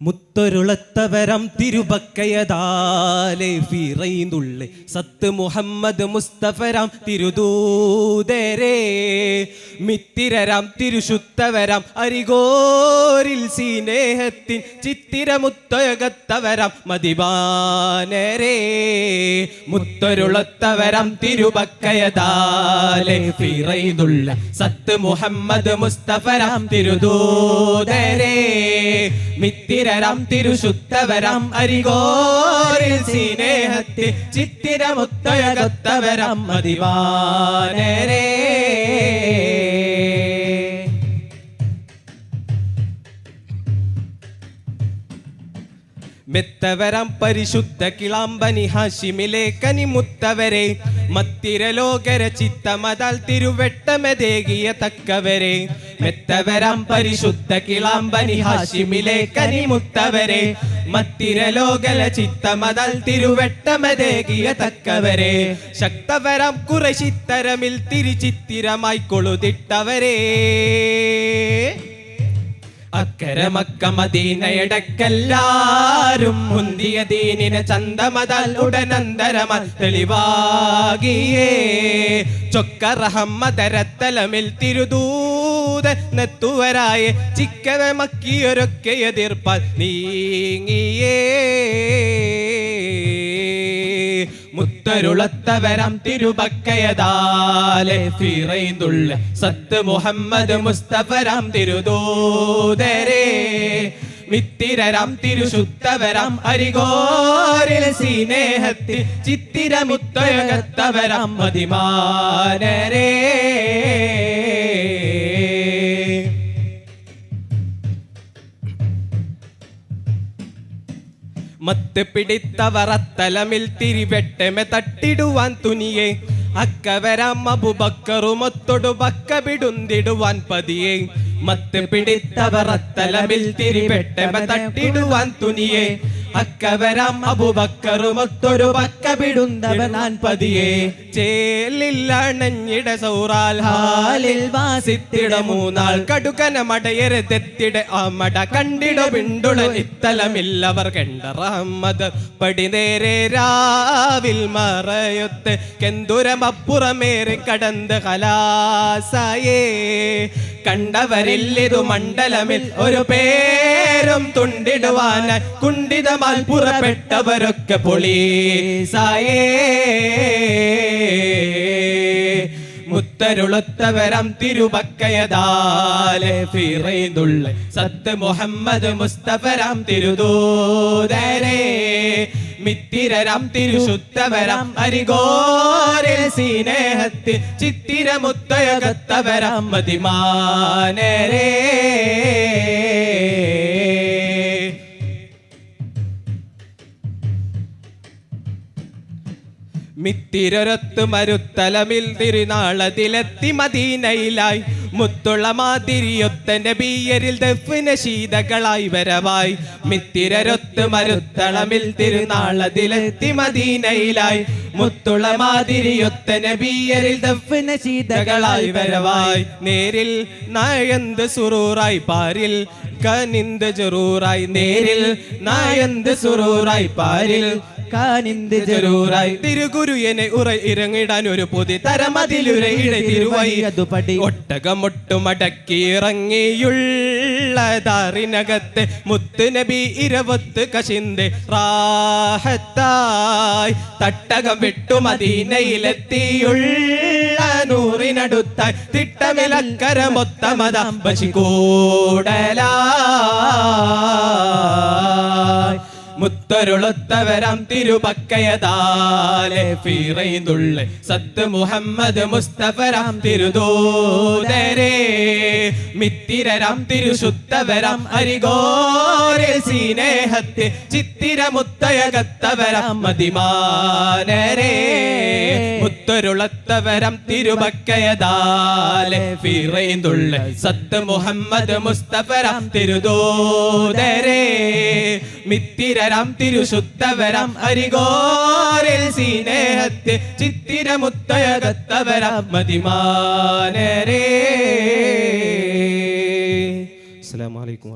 മുത്തൊരുളത്തവരം തിരുബക്കയതാലെ ഫിറൈന്തുള്ളെ സത്ത് മുഹമ്മദ് മുസ്തഫരാം തിരുദൂതരേ മിത്തിരരാം തിരുശുദ്ധവരാം അരികോരിൽ സ്നേഹത്തിൻ ചിത്തിരമുത്തൊയകത്തവരാം മദിബാനരേ മുത്തൊരുളത്തവരം തിരുബക്കയതാലെ ഫിറൈന്തുള്ളെ സത്ത് മുഹമ്മദ് മുസ്തഫരാം തിരുദൂതരേ മിത്തിരരാം തിരുശുദ്ധവരാം അരികോരിൽ സ്നേഹത്തിൽ ചിത്തിരമുത്തൊയകത്തവരാം മദിവാനരേ മെത്തവരാം പരിശുദ്ധ കിളാമ്പനി ഹാഷിമിലെ കനിമുത്തവരെ മത്തിരലോകര ചിത്തമതാൽ തിരുവെട്ടമതേകിയ തക്കവരെ മെത്തവരാം പരിശുദ്ധ കിളാമ്പനി ഹാഷിമിലെ കനിമുത്തവരെ മത്തിരലോകല ചിത്തമതാൽ തിരുവെട്ടമതേകിയ തക്കവരെ ശക്തവരാം കുറശിത്തരമിൽ തിരിച്ചിത്തിരമായി കൊളുതിട്ടവരെ അക്കരമക്ക മദീനയടക്കെല്ലാരും മുന്തിയ ദീനിനെ ചന്തമതാൽ ഉടനന്തരമൽ തെളിവാകിയേ ചൊക്കറഹമ്മതരത്തലമിൽ തിരുദൂതനെത്തുവരായ ചിക്കവ മക്കിയൊരൊക്കെ എതിർപ്പാൽ നീങ്ങിയേ മുത്തരുളത്തവരം തിരുബക്കയതാലെ ഫിറൈന്തുള്ള സത്ത് മുഹമ്മദ് മുസ്തഫരാം തിരുദൂതരേ മിത്തിരരാം തിരുശുദ്ധവരാം അരികോരിൽ സ്നേഹത്തിൽ ചിത്തിരമുത്തൊയകത്തവരാം മദിമാനരേ മത്ത് പിടിത്തവർ അത്തലമിൽ തിരിവെട്ടമെ തട്ടിടുവാൻ തുനിയെ അക്കവരാം അബൂബക്കറുമൊത്തൊടു ബക്ക പിടുന്തിടുവാൻ പതിയെ മത്ത് പിടിത്തവർ അത്തലമിൽ തിരിവെട്ടമെ തട്ടിടുവാൻ തുനിയെ അക്കവരാം അബൂബക്കറുമൊത്തൊരു ബക്ക പിടുന്തവനാൻ പതിയെ ചേലില്ലണഞ്ഞിട സൗറാൽ ഹാലിൽ വാസിത്തിട മൂന്നാൾ കടുകന മടയരെത്തിട അമട കണ്ടിട പിണ്ടുള ഇത്തലമില്ലവർ കണ്ടറ അഹമ്മദ് പടിനേരെ രാവിൽ മറയൊത്ത് കെന്തുരമപ്പുറമേറി കടന്ന് കലാസായേ കണ്ടവരില്ലിതു മണ്ഡലമിൽ ഒരു പേരും തുണ്ടിടുവാൻ കുണ്ടിതമാൽ പുറപ്പെട്ടവരൊക്കെ പോലീസായേ മുത്തരുളത്തവരം തിരുബക്കയതാലെ ഫിറൈന്തുള്ള സത്ത് മുഹമ്മദ് മുസ്തഫരാം തിരുദൂതരേ മിത്തിരരാം തിരുശുദ്ധവരാം അരികോരിൽ സ്നേഹത്തിൽ ചിത്തിരമുത്തൊയകത്തവരാം മദിമാനരേ മിത്തിരൊരത്ത് മരുത്തലമിൽ തിരുനാളതിലെത്തി മദീനയിലായി മുത്തുള്ള മാതിരിയൊത്തന്റെ ബീയരിൽ ദഫ്ന ശീതകളായി വരവായി മിത്തിരൊത്ത് മരുത്തളമിൽ തിരുനാളതിലെത്തി മദീനയിലായി മുത്തുള്ള മാതിരിയൊത്തന്റെ ബീയരിൽ ദഫ്ന ശീതകളായി വരവായി നേരിൽ നായന്ത് സുറൂറായി പാരിൽ കനിന്ത് ജറൂറായി നേരിൽ നായന്ത് സുറൂറായി പാരിൽ കാനിന്ത് ജറൂറായി തിരുഗുരുയനെ ഉറ ഇറങ്ങിടാൻ ഒരു പുതി തരമതിലുരയിടെ തിരുവയ്യതുപടി ഒട്ടകമൊട്ടുമടക്കി ഇറങ്ങിയുള്ളതാറിനകത്ത് മുത്ത് നബി ഇരവത്ത് കശിന്ത് റാഹത്തായി തട്ടകം വിട്ടു മദീനയിലെത്തിയുള്ള നൂറിനടുത്തായി തിട്ടമിലക്കര മൊത്തമത ബശിക്കൂടലായി മുത്തരുളത്തവരം തിരുബക്കയതാലെ ഫിറൈന്തുള്ള സത്ത് മുഹമ്മദ് മുസ്തഫരാം തിരുദൂതരേ മിത്തിരരാം തിരുശുദ്ധവരാം അരികോരിൽ സ്നേഹത്തിൽ ചിത്തിരമുത്തൊയകത്തവരാം മദിമാനരേ മുത്തരുളത്തവരം തിരുബക്കയതാലെ ഫിറൈന്തുള്ള സത്ത് മുഹമ്മദ് മുസ്തഫരാം തിരുദൂതരേ മിത്തിരരാം തിരുശുദ്ധവരാം അരികോരിൽ സ്നേഹത്തിൽ ചിത്തിരമുത്തൊയകത്തവരാം മദിമാനരേ. അസ്സലാമു അലൈക്കും.